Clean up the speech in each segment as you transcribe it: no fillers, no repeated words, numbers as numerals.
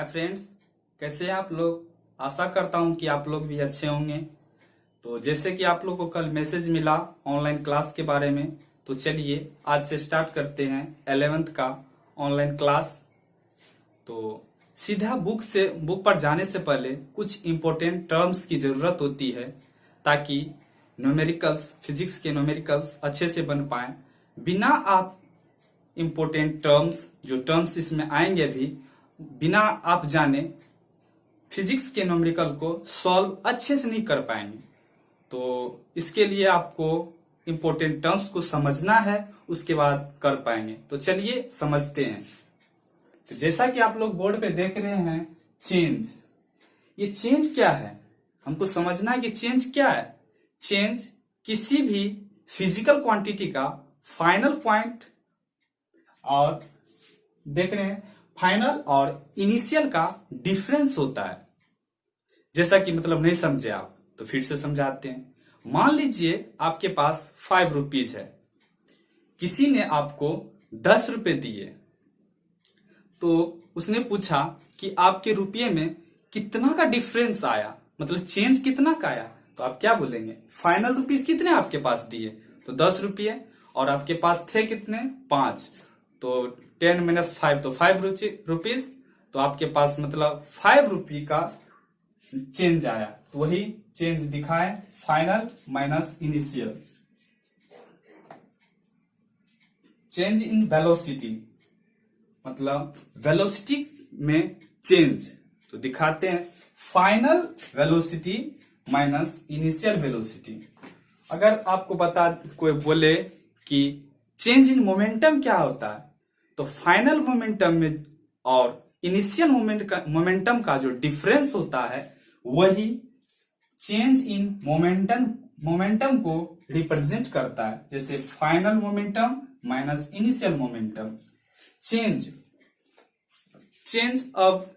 Hi friends, कैसे हैं आप लोग। आशा करता हूं कि आप लोग भी अच्छे होंगे। तो जैसे कि आप लोग को कल मैसेज मिला ऑनलाइन क्लास के बारे में, तो चलिए आज से स्टार्ट करते हैं 11th का ऑनलाइन क्लास। तो सीधा बुक पर जाने से पहले कुछ इंपॉर्टेंट टर्म्स की जरूरत होती है ताकि न्यूमेरिकल्स, फिजिक्स के न्यूमेरिकल्स अच्छे से बन पाए। बिना आप इंपॉर्टेंट टर्म्स, जो टर्म्स इसमें आएंगे भी, बिना आप जाने फिजिक्स के न्यूमेरिकल को सॉल्व अच्छे से नहीं कर पाएंगे। तो इसके लिए आपको इंपॉर्टेंट टर्म्स को समझना है, उसके बाद कर पाएंगे। तो चलिए समझते हैं। तो जैसा कि आप लोग बोर्ड पे देख रहे हैं, चेंज। ये चेंज क्या है, हमको समझना है कि चेंज क्या है। चेंज किसी भी फिजिकल क्वांटिटी का फाइनल पॉइंट और देख रहे हैं फाइनल और इनिशियल का डिफरेंस होता है। जैसा कि मतलब नहीं समझे आप तो फिर से समझाते हैं। मान लीजिए आपके पास 5 रुपीज है, किसी ने आपको 10 रुपए दिए, तो उसने पूछा कि आपके रुपये में कितना का डिफरेंस आया, मतलब चेंज कितना का आया। तो आप क्या बोलेंगे, फाइनल रुपीज कितने आपके पास दिए, तो 10 रुपये, और आपके पास थे कितने, 5, तो 10 - 5 तो 5 रुपीज। तो आपके पास मतलब 5 रुपये का चेंज आया। तो वही चेंज दिखाए, final minus initial. Change in velocity, मतलब वेलोसिटी में चेंज, तो दिखाते हैं final velocity minus initial velocity. अगर आपको कोई बोले कि चेंज इन मोमेंटम क्या होता है, तो फाइनल मोमेंटम में और इनिशियल मोमेंटम का जो डिफरेंस होता है वही चेंज इन मोमेंटम को रिप्रेजेंट करता है। जैसे final momentum minus initial momentum. Change अब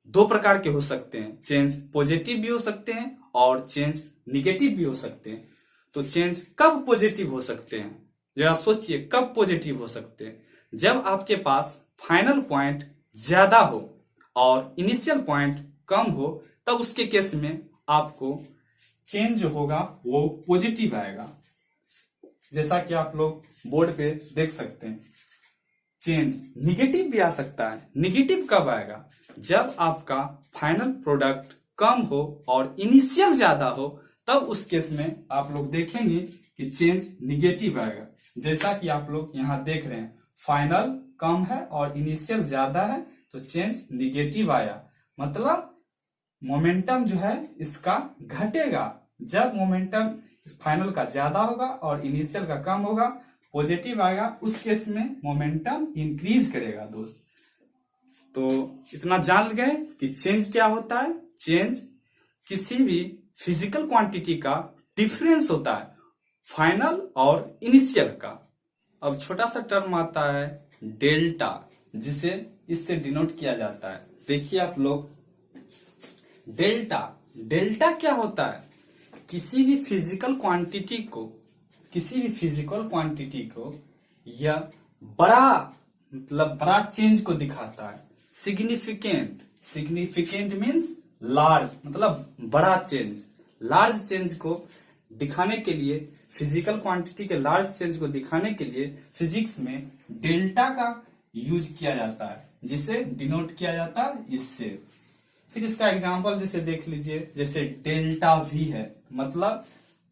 2 प्रकार के हो सकते हैं। चेंज पॉजिटिव भी हो सकते हैं और चेंज निगेटिव भी हो सकते हैं। तो चेंज कब पॉजिटिव हो सकते हैं, जरा सोचिए, कब पॉजिटिव हो सकते हैं। जब आपके पास फाइनल पॉइंट ज्यादा हो और इनिशियल पॉइंट कम हो, तब उसके केस में आपको चेंज जो होगा वो पॉजिटिव आएगा। जैसा कि आप लोग बोर्ड पे देख सकते हैं। चेंज निगेटिव भी आ सकता है। निगेटिव कब आएगा, जब आपका फाइनल प्रोडक्ट कम हो और इनिशियल ज्यादा हो, तब उस केस में आप लोग देखेंगे कि चेंज निगेटिव आएगा। जैसा कि आप लोग यहाँ देख रहे हैं, फाइनल कम है और इनिशियल ज्यादा है, तो चेंज निगेटिव आया। मतलब मोमेंटम जो है इसका घटेगा। जब मोमेंटम फाइनल का ज्यादा होगा और इनिशियल का कम होगा, पॉजिटिव आएगा, उस केस में मोमेंटम इंक्रीज करेगा दोस्त। तो इतना जान गए कि चेंज क्या होता है। चेंज किसी भी फिजिकल क्वांटिटी का डिफरेंस होता है, फाइनल और इनिशियल का। अब छोटा सा टर्म आता है डेल्टा, जिसे इससे डिनोट किया जाता है। देखिए आप लोग, डेल्टा क्या होता है, किसी भी फिजिकल क्वांटिटी को यह बड़ा चेंज को दिखाता है। सिग्निफिकेंट मीन्स लार्ज, मतलब बड़ा चेंज। लार्ज चेंज को दिखाने के लिए, फिजिकल क्वांटिटी के लार्ज चेंज को दिखाने के लिए फिजिक्स में डेल्टा का यूज किया जाता है, जिसे डिनोट किया जाता है इससे। फिर इसका एग्जांपल जैसे देख लीजिए, जैसे डेल्टा वी है, मतलब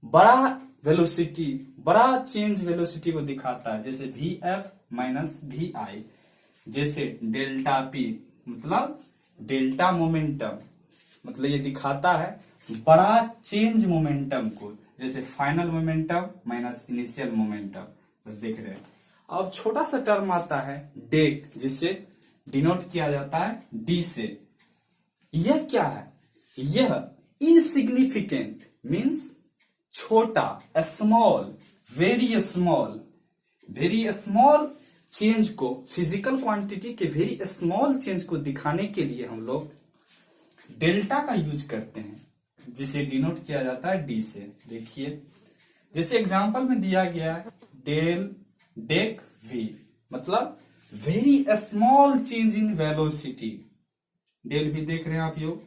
बड़ा वेलोसिटी, बड़ा चेंज वेलोसिटी को दिखाता है, जैसे वी एफ माइनस वी आई। जैसे डेल्टा पी, मतलब डेल्टा मोमेंटम, मतलब ये दिखाता है बड़ा चेंज मोमेंटम को, जैसे final momentum minus initial momentum. बस देख रहे हैं। अब छोटा सा टर्म आता है डेक, जिसे डिनोट किया जाता है डी से। यह क्या है, यह इनसिग्निफिकेंट मीन्स छोटा, स्मॉल, वेरी स्मॉल चेंज को, फिजिकल क्वांटिटी के वेरी स्मॉल चेंज को दिखाने के लिए हम लोग डेल्टा का यूज करते हैं, जिसे डिनोट किया जाता है डी से। देखिए जैसे एग्जांपल में दिया गया है डेक वी, मतलब very small change in velocity. Del भी देख रहे हैं आप यो,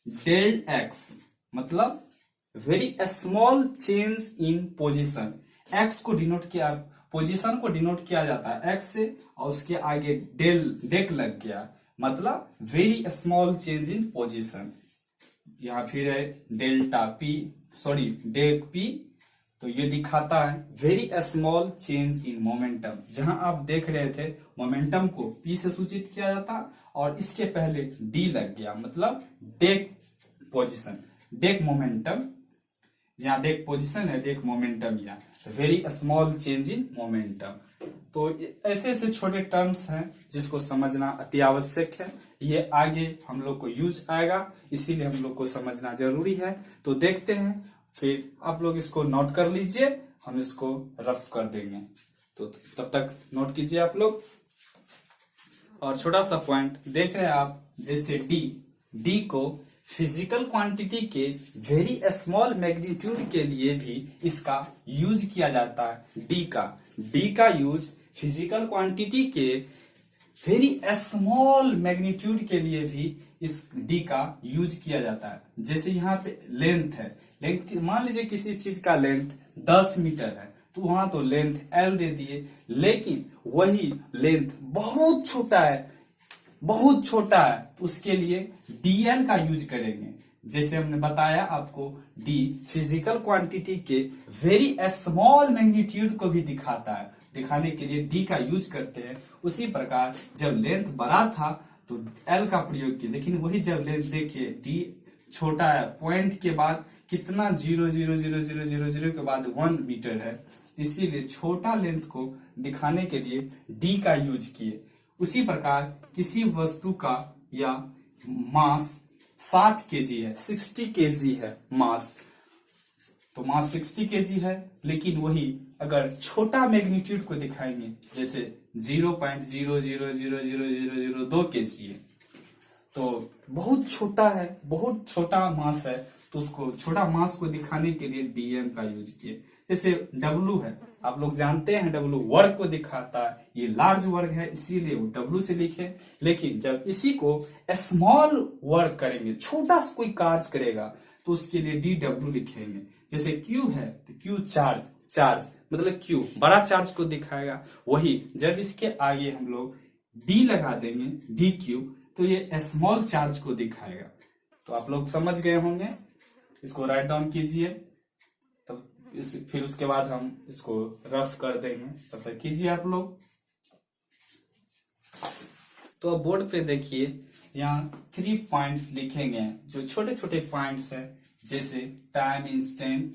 डेल एक्स मतलब very small change in position. X को डिनोट किया, पोजीशन को डिनोट किया जाता है एक्स से, और उसके आगे डेक लग गया मतलब very small change in position. यहाँ फिर है delta P, sorry deck P, तो ये दिखाता है very small change in momentum. जहां आप देख रहे थे मोमेंटम को पी से सूचित किया जाता, और इसके पहले डी लग गया मतलब डेक पोजीशन, डेक मोमेंटम। यहाँ डेक पोजीशन है, डेक मोमेंटम, यहाँ very small change in momentum. तो ऐसे ऐसे छोटे टर्म्स हैं जिसको समझना अति आवश्यक है। ये आगे हम लोग को यूज आएगा, इसीलिए हम लोग को समझना जरूरी है। तो देखते हैं, फिर आप लोग इसको नोट कर लीजिए, हम इसको रफ कर देंगे। तो तब तक नोट कीजिए आप लोग। और छोटा सा पॉइंट देख रहे हैं आप, जैसे डी को फिजिकल क्वांटिटी के वेरी स्मॉल मैग्नीट्यूड के लिए भी इसका यूज किया जाता है। डी का यूज फिजिकल क्वांटिटी के वेरी स्मॉल मैग्नीट्यूड के लिए भी इस डी का यूज किया जाता है। जैसे यहाँ पे लेंथ है, लेंथ मान लीजिए किसी चीज का लेंथ 10 मीटर है, तो वहां तो लेंथ एल दे दिए, लेकिन वही लेंथ बहुत छोटा है, बहुत छोटा है, उसके लिए डीएल का यूज करेंगे। जैसे हमने बताया आपको, डी फिजिकल क्वांटिटी के वेरी स्मॉल मैग्नीट्यूड को भी दिखाता है, दिखाने के लिए डी का यूज करते हैं। उसी प्रकार जब लेंथ बड़ा था तो एल का प्रयोग किया, लेकिन वही जब लेंथ देखिए डी छोटा है, पॉइंट के बाद कितना 0.00000 के बाद 1 मीटर है, इसीलिए छोटा लेंथ को दिखाने के लिए डी का यूज किए। उसी प्रकार किसी वस्तु का या मास 60 केजी है, 60 केजी है मास, तो मास 60 केजी है, लेकिन वही अगर छोटा मैग्नीट्यूड को दिखाएंगे, जैसे 0.0000002 केजी है, तो बहुत छोटा है, बहुत छोटा मास है, तो उसको छोटा मास को दिखाने के लिए डीएम का यूज किए। जैसे डब्लू है, आप लोग जानते हैं डब्लू वर्क को दिखाता है, ये लार्ज वर्क है इसीलिए वो डब्लू से लिखे। लेकिन जब इसी को स्मॉल वर्क करेंगे, छोटा सा कोई कार्य करेगा, तो उसके लिए डी डब्लू लिखेंगे। जैसे क्यू है तो क्यू चार्ज मतलब क्यू बड़ा चार्ज को दिखाएगा, वही जब इसके आगे हम लोग डी लगा देंगे, डी क्यू, तो ये स्मॉल चार्ज को दिखाएगा। तो आप लोग समझ गए होंगे, इसको राइट डाउन कीजिए, तब फिर उसके बाद हम इसको रफ कर देंगे, तब तक कीजिए आप लोग। तो अब बोर्ड पे देखिए, यहाँ 3 पॉइंट लिखे गए हैं, जो छोटे छोटे पॉइंट्स हैं, जैसे time instant,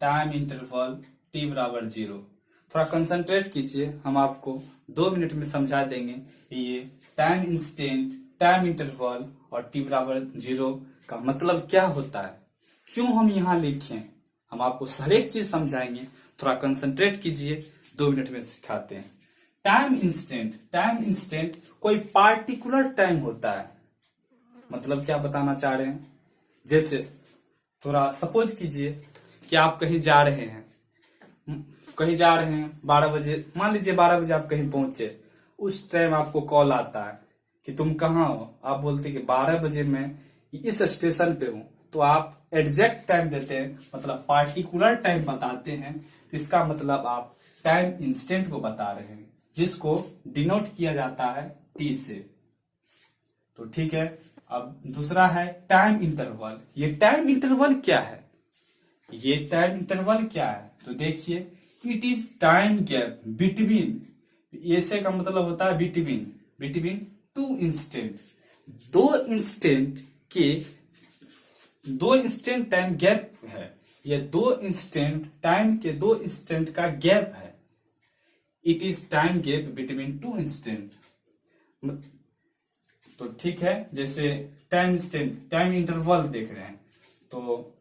time interval, T बराबर 0। थोड़ा कंसंट्रेट कीजिए, हम आपको 2 मिनट में समझा देंगे ये टाइम इंस्टेंट, टाइम इंटरवल और टी बराबर 0 का मतलब क्या होता है, क्यों हम यहाँ लिखें, हम आपको हर एक चीज समझाएंगे। थोड़ा कंसंट्रेट कीजिए, 2 मिनट में सिखाते हैं। टाइम इंस्टेंट कोई पार्टिकुलर टाइम होता है, मतलब क्या बताना चाह रहे हैं, जैसे थोड़ा सपोज कीजिए कि आप कहीं जा रहे हैं, 12 बजे, मान लीजिए 12 बजे आप कहीं पहुंचे, उस टाइम आपको कॉल आता है कि तुम कहाँ हो, आप बोलते कि 12 बजे मैं इस स्टेशन पे हूं, तो आप एग्जैक्ट टाइम देते हैं, मतलब पार्टिकुलर टाइम बताते हैं। इसका मतलब आप टाइम इंस्टेंट को बता रहे हैं, जिसको डिनोट किया जाता है टी से। तो ठीक है, अब दूसरा है टाइम इंटरवल। ये टाइम इंटरवल क्या है, तो देखिए, it is time gap between, ऐसे का मतलब होता है between 2 instant, 2 instant time gap है, ये 2 इंस्टेंट टाइम के 2 इंस्टेंट का गैप है। It is time gap between 2 instant. तो ठीक है, जैसे टाइम इंस्टेंट, टाइम इंटरवल देख रहे हैं, तो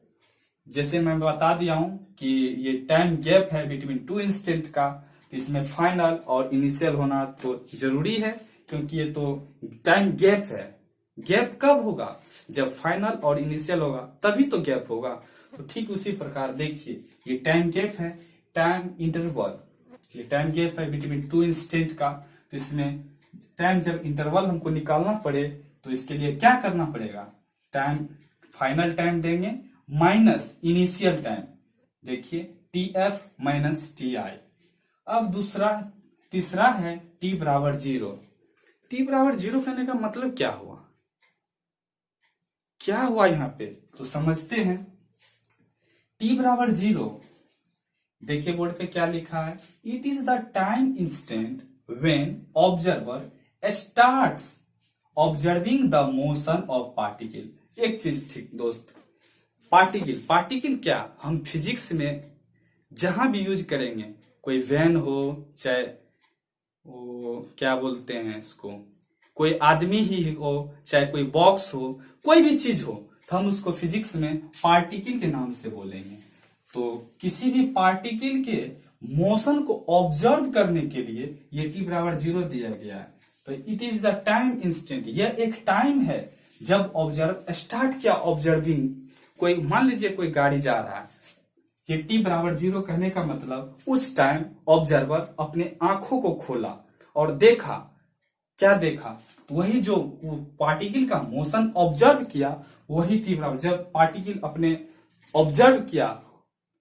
जैसे मैं बता दिया हूं कि ये टाइम गैप है बिटवीन 2 इंस्टेंट का, इसमें फाइनल और इनिशियल होना तो जरूरी है, क्योंकि ये तो टाइम गैप है। गैप कब होगा, जब फाइनल और इनिशियल होगा, तभी तो गैप होगा। तो ठीक उसी प्रकार देखिए, ये टाइम गैप है, टाइम इंटरवल, ये टाइम गैप है बिटवीन 2 इंस्टेंट का, तो इसमें टाइम जब इंटरवल हमको निकालना पड़े तो इसके लिए क्या करना पड़ेगा, टाइम फाइनल टाइम देंगे माइनस इनिशियल टाइम, देखिए T F minus T I. अब तीसरा है टी बराबर 0। टी बराबर 0 करने का मतलब क्या हुआ, क्या हुआ यहाँ पे, तो समझते हैं। टी बराबर 0, देखिए बोर्ड पे क्या लिखा है, it is the time instant when observer starts observing the motion of particle. एक चीज ठीक दोस्त, पार्टिकल क्या हम फिजिक्स में जहां भी यूज करेंगे, कोई वैन हो चाहे वो क्या बोलते हैं इसको, कोई आदमी ही हो चाहे कोई बॉक्स हो, कोई भी चीज हो, तो हम उसको फिजिक्स में पार्टिकल के नाम से बोलेंगे। तो किसी भी पार्टिकल के मोशन को ऑब्जर्व करने के लिए ये टी बराबर 0 दिया गया है। तो it is the time instant, यह एक टाइम है जब ऑब्जर्व स्टार्ट किया ऑब्जर्विंग, कोई मान लीजिए कोई गाड़ी जा रहा है, ये टी बराबर 0 कहने का मतलब उस टाइम ऑब्जर्वर अपने आंखों को खोला और देखा, क्या देखा, तो वही जो पार्टिकल का मोशन ऑब्जर्व किया वही टी बराबर, जब पार्टिकल अपने ऑब्जर्व किया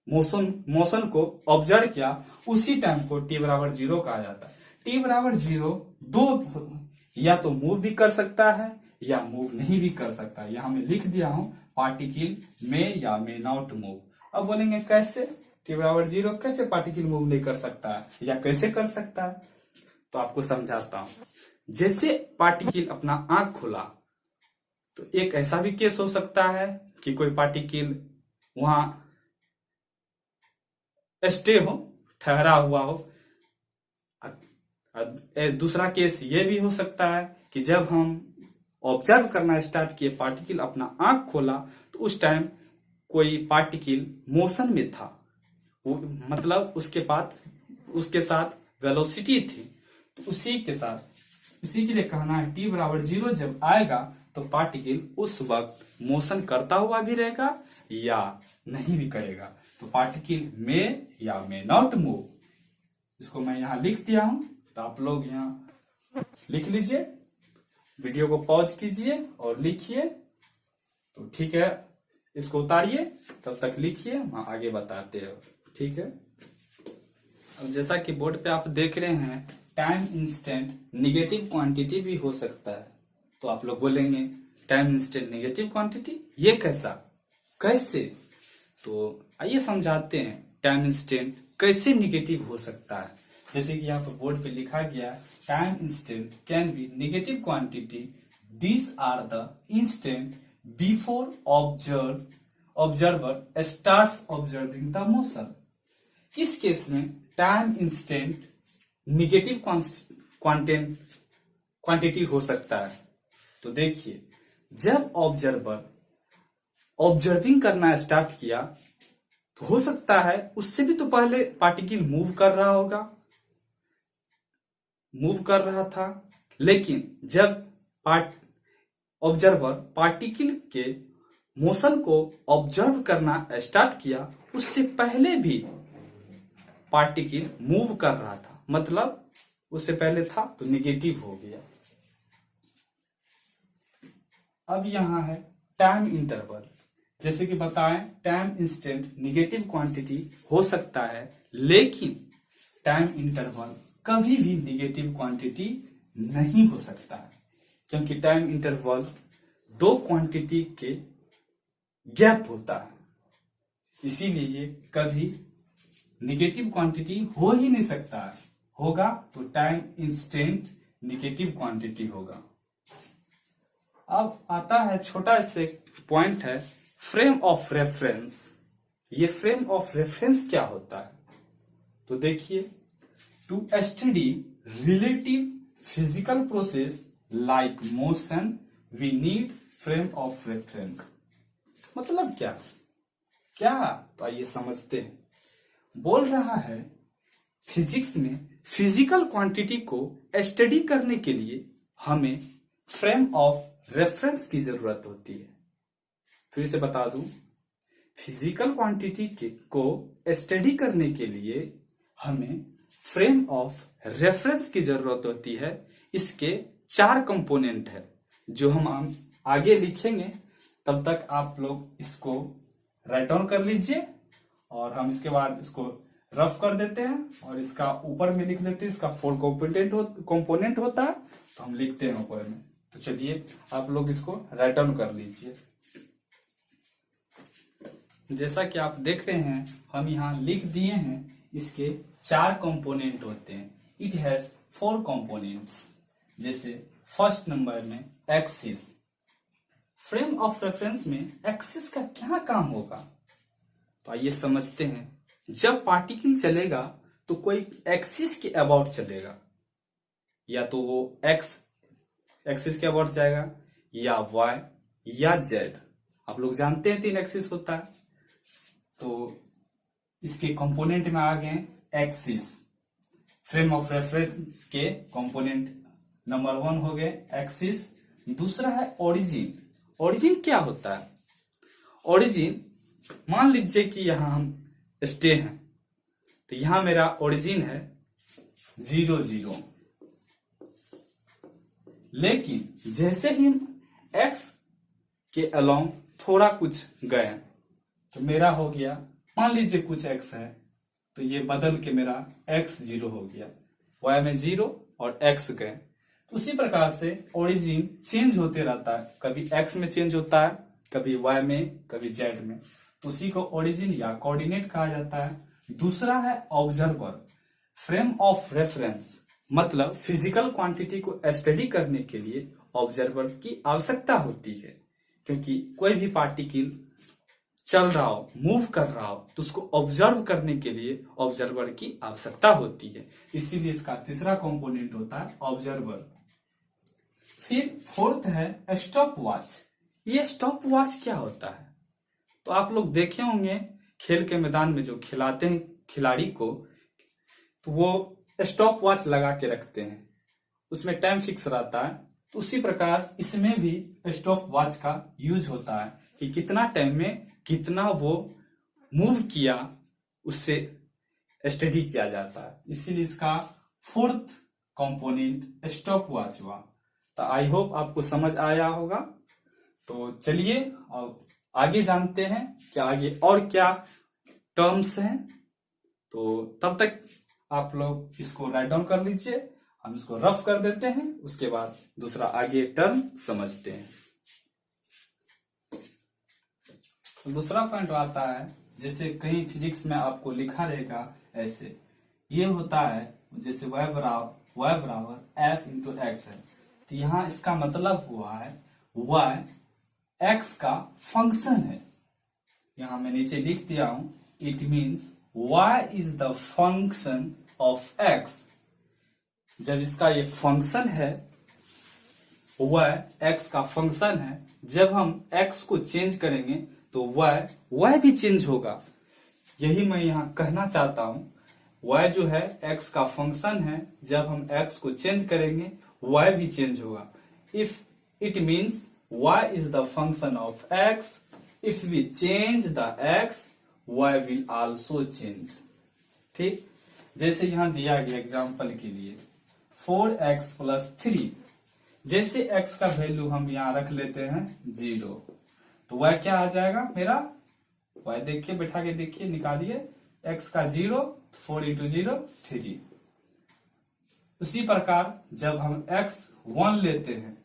मोशन को ऑब्जर्व किया उसी टाइम को टी बराबर 0 कहा जाता है। टी बराबर 0 दो, या तो मूव भी कर सकता है या मूव नहीं भी कर सकता है। यहां मैं लिख दिया हूं पार्टिकल में या मे नॉट मूव। अब बोलेंगे कैसे, टी बराबर 0 कैसे पार्टिकल मूव नहीं कर सकता है या कैसे कर सकता है, तो आपको समझाता हूं। जैसे पार्टिकल अपना आंख खोला तो एक ऐसा भी केस हो सकता है कि कोई पार्टिकल वहां स्टे हो, ठहरा हुआ हो। दूसरा केस ये भी हो सकता है कि जब हम ऑब्जर्व करना स्टार्ट किए, पार्टिकल अपना आंख खोला तो उस टाइम कोई पार्टिकल मोशन में था, वो मतलब उसके साथ वेलोसिटी थी, तो उसी के लिए कहना है टी बराबर 0 जब आएगा तो पार्टिकल उस वक्त मोशन करता हुआ भी रहेगा या नहीं भी करेगा। तो पार्टिकल में या मे नॉट मूव, इसको मैं यहां लिख दिया हूं, तो आप लोग यहां लिख लीजिए, वीडियो को पॉज कीजिए और लिखिए। तो ठीक है, इसको उतारिए, तब तक लिखिए, मैं आगे बताते हो, ठीक है। अब जैसा कि बोर्ड पे आप देख रहे हैं, टाइम इंस्टेंट निगेटिव क्वांटिटी भी हो सकता है। तो आप लोग बोलेंगे टाइम इंस्टेंट निगेटिव क्वांटिटी, ये कैसे, तो आइए समझाते हैं टाइम इंस्टेंट कैसे निगेटिव हो सकता है। जैसे कि यहाँ पर बोर्ड पे लिखा गया, time instant can be negative quantity, these are the instant before observer starts observing the motion. किस केस में टाइम इंस्टेंट निगेटिव क्वांटिटी हो सकता है, तो देखिए जब ऑब्जर्वर ऑब्जर्विंग करना स्टार्ट किया तो हो सकता है उससे भी तो पहले पार्टिकल मूव कर रहा था, लेकिन जब ऑब्जर्वर पार्टिकल के मोशन को ऑब्जर्व करना स्टार्ट किया उससे पहले भी पार्टिकल मूव कर रहा था, मतलब उससे पहले था तो निगेटिव हो गया। अब यहां है टाइम इंटरवल, जैसे कि बताएं टाइम इंस्टेंट निगेटिव क्वांटिटी हो सकता है, लेकिन टाइम इंटरवल कभी भी निगेटिव क्वांटिटी नहीं हो सकता है, क्योंकि टाइम इंटरवल दो क्वांटिटी के गैप होता है, इसीलिए कभी निगेटिव क्वांटिटी हो ही नहीं सकता है। होगा तो टाइम इंस्टेंट निगेटिव क्वांटिटी होगा। अब आता है छोटा से पॉइंट है फ्रेम ऑफ रेफरेंस। ये फ्रेम ऑफ रेफरेंस क्या होता है, तो देखिए, to study relative physical process like motion we need frame of reference. मतलब क्या, तो आइए समझते हैं। बोल रहा है फिजिक्स में फिजिकल क्वांटिटी को स्टडी करने के लिए हमें फ्रेम ऑफ रेफरेंस की जरूरत होती है। फिर से बता दूं, फिजिकल क्वांटिटी को स्टडी करने के लिए हमें फ्रेम ऑफ रेफरेंस की जरूरत होती है, इसके 4 कंपोनेंट है जो हम आगे लिखेंगे। तब तक आप लोग इसको राइट डाउन कर लीजिए और हम इसके बाद इसको रफ कर देते हैं और इसका ऊपर में लिख देते हैं। इसका 4 कंपोनेंट होता है तो हम लिखते हैं ऊपर में। तो चलिए आप लोग इसको राइट डाउन कर लीजिए। जैसा कि आप देख रहे हैं हम यहाँ लिख दिए हैं इसके 4 कंपोनेंट होते हैं। It has 4 components. जैसे फर्स्ट नंबर में एक्सिस। फ्रेम ऑफ रेफरेंस में एक्सिस का क्या काम होगा तो आइए समझते हैं। जब पार्टिकल चलेगा तो कोई एक्सिस के अबाउट चलेगा, या तो वो एक्स एक्सिस के अबाउट जाएगा या वाई या जेड। आप लोग जानते हैं 3 एक्सिस होता है। तो इसके कंपोनेंट में आ गए एक्सिस। फ्रेम ऑफ रेफरेंस के कंपोनेंट नंबर 1 हो गए एक्सिस। दूसरा है ओरिजिन। ओरिजिन क्या होता है? ओरिजिन, मान लीजिए कि यहां हम स्टे हैं तो यहां मेरा ओरिजिन है 0 0, लेकिन जैसे ही हम एक्स के अलोंग थोड़ा कुछ गए तो मेरा हो गया, मान लीजिए कुछ एक्स है तो ये बदल के मेरा एक्स 0 हो गया, वाई में 0 और एक्स गए। तो उसी प्रकार से ओरिजिन चेंज होते रहता है, कभी एक्स में चेंज होता है, कभी वाई में, कभी जेड में। उसी को ओरिजिन या कोऑर्डिनेट कहा जाता है। दूसरा है ऑब्जर्वर। फ्रेम ऑफ रेफरेंस मतलब फिजिकल क्वांटिटी को स्टडी करने के लिए ऑब्जर्वर की आवश्यकता होती है, क्योंकि कोई भी पार्टिकल चल रहा हो, मूव कर रहा हो तो उसको ऑब्जर्व करने के लिए ऑब्जर्वर की आवश्यकता होती है। इसीलिए इसका तीसरा कंपोनेंट होता है ऑब्जर्वर। फिर फोर्थ है स्टॉप वॉच। ये स्टॉप वॉच क्या होता है तो आप लोग देखे होंगे खेल के मैदान में जो खिलाते हैं खिलाड़ी को, तो वो स्टॉप वॉच लगा के रखते हैं, उसमें टाइम फिक्स रहता है। तो उसी प्रकार इसमें भी स्टॉप वॉच का यूज होता है कि कितना टाइम में कितना वो मूव किया उससे स्टडी किया जाता है। इसीलिए इसका फोर्थ कंपोनेंट स्टॉप वॉच हुआ। तो आई होप आपको समझ आया होगा। तो चलिए अब आगे जानते हैं कि आगे और क्या टर्म्स हैं। तो तब तक आप लोग इसको राइट डाउन कर लीजिए, हम इसको रफ कर देते हैं, उसके बाद दूसरा आगे टर्म समझते हैं। तो दूसरा पॉइंट आता है, जैसे कहीं फिजिक्स में आपको लिखा रहेगा ऐसे, ये होता है जैसे y बराबर एफ इंटू एक्स है। तो यहाँ इसका मतलब हुआ है y x का फंक्शन है। यहां मैं नीचे लिख दिया हूं, it means y is the function of x। जब इसका ये फंक्शन है, y x का फंक्शन है, जब हम x को चेंज करेंगे तो y भी चेंज होगा। यही मैं यहां कहना चाहता हूं, y जो है x का फंक्शन है, जब हम x को चेंज करेंगे y भी चेंज होगा। If it means y is the function of x. If we change the x, y will also change. ठीक, जैसे यहां दिया गया एग्जांपल के लिए 4x plus 3। जैसे x का वैल्यू हम यहां रख लेते हैं 0, तो y क्या आ जाएगा मेरा? y देखिए, बैठा के देखिए, निकालिए। x का 0, 4 into 0 3। उसी प्रकार जब हम x 1 लेते हैं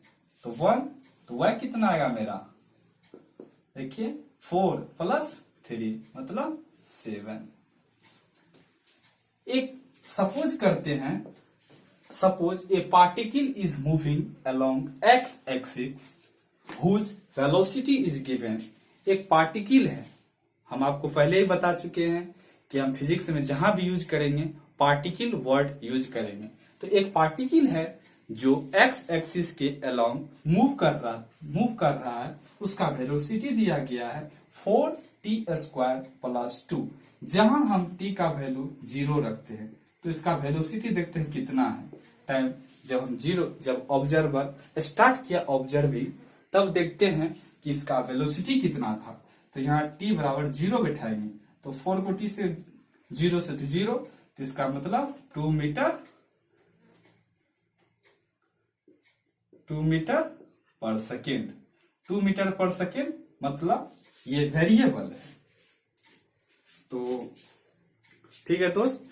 तो 1, तो y कितना आएगा मेरा? देखिए 4 plus 3 मतलब 7। एक सपोज करते हैं, suppose a particle is moving along x axis whose velocity is given. एक पार्टिकल है, हम आपको पहले ही बता चुके हैं कि हम फिजिक्स में जहां भी यूज करेंगे पार्टिकल वर्ड यूज करेंगे। तो एक पार्टिकल है जो x एक्सिस के अलोंग मूव कर रहा है, उसका वेलोसिटी दिया गया है 4t² + 2। जहां हम t का वैल्यू 0 रखते हैं तो इसका वेलोसिटी देखते हैं कितना है। टाइम जब ऑब्जर्वर स्टार्ट किया ऑब्जर्विंग, तब देखते हैं कि इसका वेलोसिटी कितना था। तो यहाँ t बराबर 0 बैठाएंगे, तो 4 को t से 0 से 0, तो इसका मतलब 2 मीटर 2 मीटर पर सेकेंड। 2 मीटर पर सेकेंड मतलब ये वेरिएबल है। तो ठीक है दोस्त,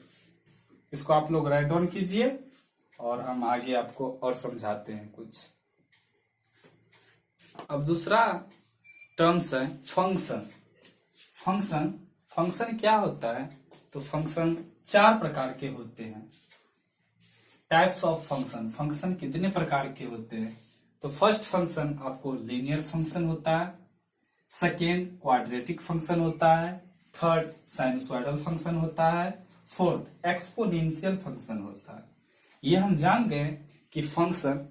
इसको आप लोग राइट डाउन कीजिए और हम आगे आपको और समझाते हैं कुछ। अब दूसरा टर्म्स है फंक्शन। फंक्शन क्या होता है? तो फंक्शन 4 प्रकार के होते हैं। टाइप्स ऑफ फंक्शन कितने प्रकार के होते हैं? तो फर्स्ट फंक्शन आपको लीनियर फंक्शन होता है, सेकेंड क्वाड्रेटिक फंक्शन होता है, थर्ड साइनसॉइडल फंक्शन होता है, फोर्थ एक्सपोनेंशियल फंक्शन होता है। ये हम जान गए कि फंक्शन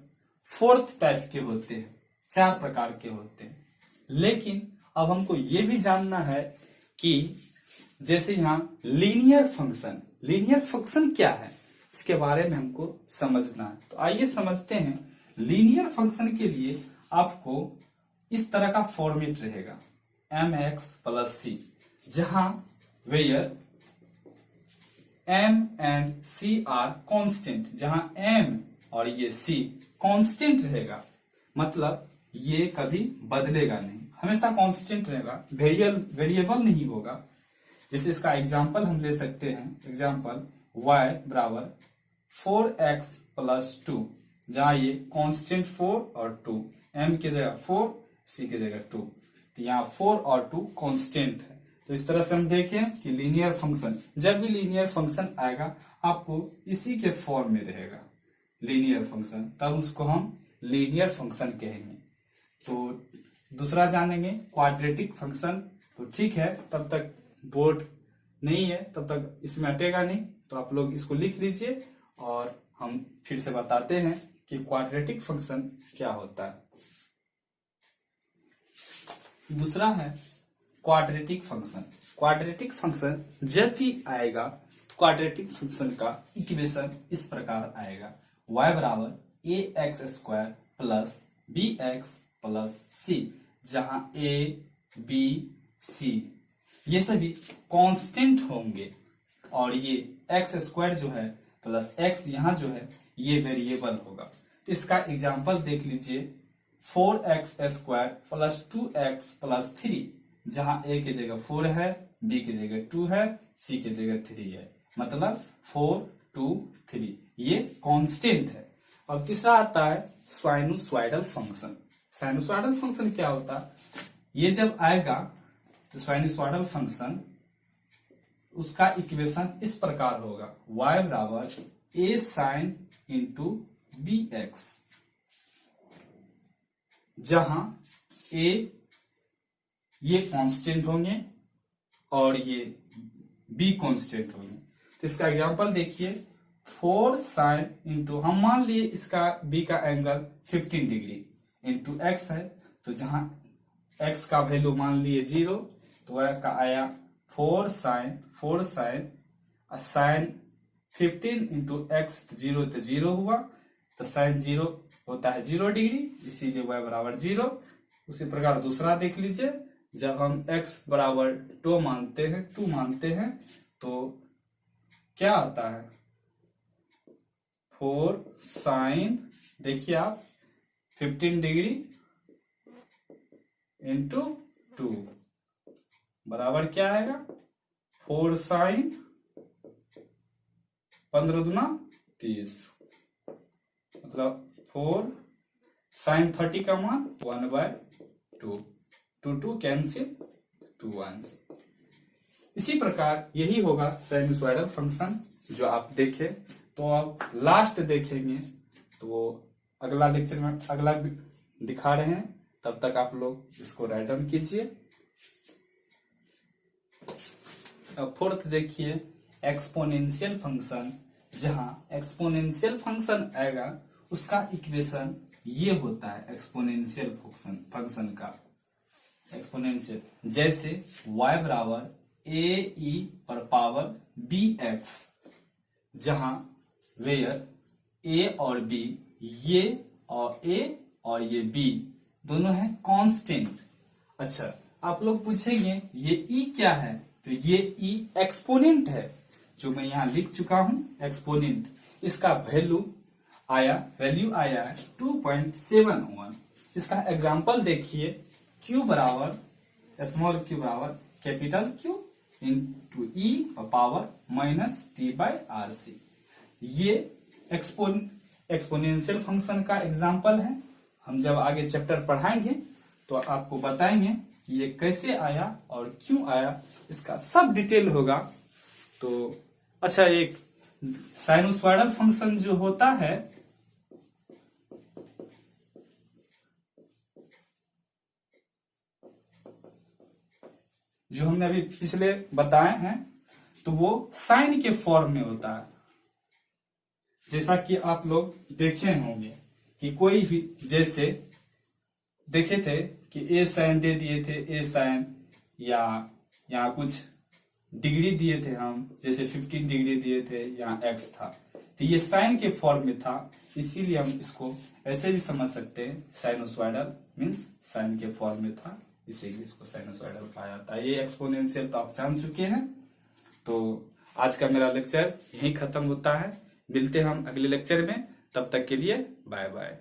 4th टाइप के होते हैं, 4 प्रकार के होते हैं। लेकिन अब हमको ये भी जानना है कि जैसे यहाँ लीनियर फंक्शन क्या है, इसके बारे में हमको समझना है। तो आइए समझते हैं। लीनियर फंक्शन के लिए आपको इस तरह का फॉर्मेट रहेगा, mx प्लस सी, जहां where m and c are constant, जहां m और ये c कांस्टेंट रहेगा, मतलब ये कभी बदलेगा नहीं, हमेशा कांस्टेंट रहेगा, वेरिएबल नहीं होगा। जैसे इसका एग्जांपल हम ले सकते हैं, एग्जांपल y बराबर 4x प्लस 2, जहां ये कांस्टेंट 4 और 2, m की जगह 4, c की जगह 2, तो यहाँ 4 और 2 कांस्टेंट है। तो इस तरह से हम देखें कि लीनियर फंक्शन, जब भी लीनियर फंक्शन आएगा आपको इसी के फॉर्म में रहेगा लीनियर फंक्शन, तब उसको हम लीनियर फंक्शन कहेंगे। तो दूसरा जानेंगे क्वाड्रेटिक फंक्शन। तो ठीक है, तब तक बोर्ड नहीं है, तब तक इसमें हटेगा नहीं, तो आप लोग इसको लिख लीजिए और हम फिर से बताते हैं कि क्वाड्रेटिक फंक्शन क्या होता है। दूसरा है क्वाड्रेटिक फंक्शन जब भी आएगा तो क्वाड्रेटिक फंक्शन का इक्वेशन इस प्रकार आएगा, y बराबर ax square plus bx plus c, जहां a b c ये सभी कांस्टेंट होंगे और ये x स्क्वायर जो है प्लस x यहाँ जो है ये वेरिएबल होगा। तो इसका एग्जांपल देख लीजिए, 4x square plus 2x plus 3, जहां a की जगह 4 है, b की जगह 2 है, c की जगह 3 है, मतलब 4 2 3, ये कांस्टेंट है। और तीसरा आता है साइनसॉइडल फंक्शन क्या होता है? ये जब आएगा तो साइनसॉइडल फंक्शन, उसका इक्वेशन इस प्रकार होगा, y बराबर a साइन इंटू bx, जहां a ये कांस्टेंट होंगे और ये b कांस्टेंट होंगे। तो इसका एग्जांपल देखिए, 4 साइन इंटू, हम मान लिए इसका b का एंगल 15 डिग्री इंटू x है, तो जहां x का वैल्यू मान लिए 0, तो वह का आया 4 साइन साइन 15 इंटू एक्स, 0 तो 0 हुआ, तो साइन 0 होता है 0 डिग्री, इसीलिए y बराबर 0। उसी प्रकार दूसरा देख लीजिए, जब हम x बराबर 2 मानते हैं तो क्या आता है, 4 साइन, देखिए आप 15 डिग्री इंटू 2 बराबर क्या आएगा, 4 साइन 15 दूना 30, मतलब 4 साइन 30 का मान 1/2, 2 कैंसिल 2 1। इसी प्रकार यही होगा साइनसॉइडल फंक्शन जो आप देखे। तो अब लास्ट देखेंगे, तो अगला लेक्चर में अगला दिखा रहे हैं, तब तक आप लोग इसको राइट डाउन कीजिए। अब फोर्थ देखिए एक्सपोनेंशियल फंक्शन, जहां एक्सपोनेंशियल फंक्शन आएगा उसका इक्वेशन ये होता है, एक्सपोनेंशियल फंक्शन का एक्सपोनेंशियल, जैसे y बराबर ae पर पावर bx, जहां वेयर a और b, ये और a और ये b दोनों है कांस्टेंट। अच्छा, आप लोग पूछेंगे ये e क्या है? तो ये e एक्सपोनेंट है, जो मैं यहां लिख चुका हूं एक्सपोनेंट। इसका वैल्यू वैल्यू आया है 2.71। इसका एग्जाम्पल देखिए, Q बराबर स्मॉल q बराबर कैपिटल Q इंटू E और पावर माइनस T/RC। ये एक्सपोनेंशियल फंक्शन का एग्जाम्पल है। हम जब आगे चैप्टर पढ़ाएंगे तो आपको बताएंगे कि ये कैसे आया और क्यों आया, इसका सब डिटेल होगा। तो अच्छा, एक साइनोसॉइडल फंक्शन जो होता है, जो हमने अभी पिछले बताए हैं, तो वो साइन के फॉर्म में होता है। जैसा कि आप लोग देखे होंगे कि कोई भी, जैसे देखे थे कि ए साइन दे दिए थे, ए साइन, या यहाँ कुछ डिग्री दिए थे हम, जैसे 15 डिग्री दिए थे, यहाँ एक्स था, तो ये साइन के फॉर्म में था, इसीलिए हम इसको ऐसे भी समझ सकते हैं, साइनोसॉइडल मीन्स साइन के फॉर्म में था, इसीलिए इसको साइनोसॉइडल कहा जाता है। ये एक्सपोनेंशियल तो आप जान चुके हैं। तो आज का मेरा लेक्चर यहीं खत्म होता है। मिलते हैं हम अगले लेक्चर में, तब तक के लिए बाय बाय।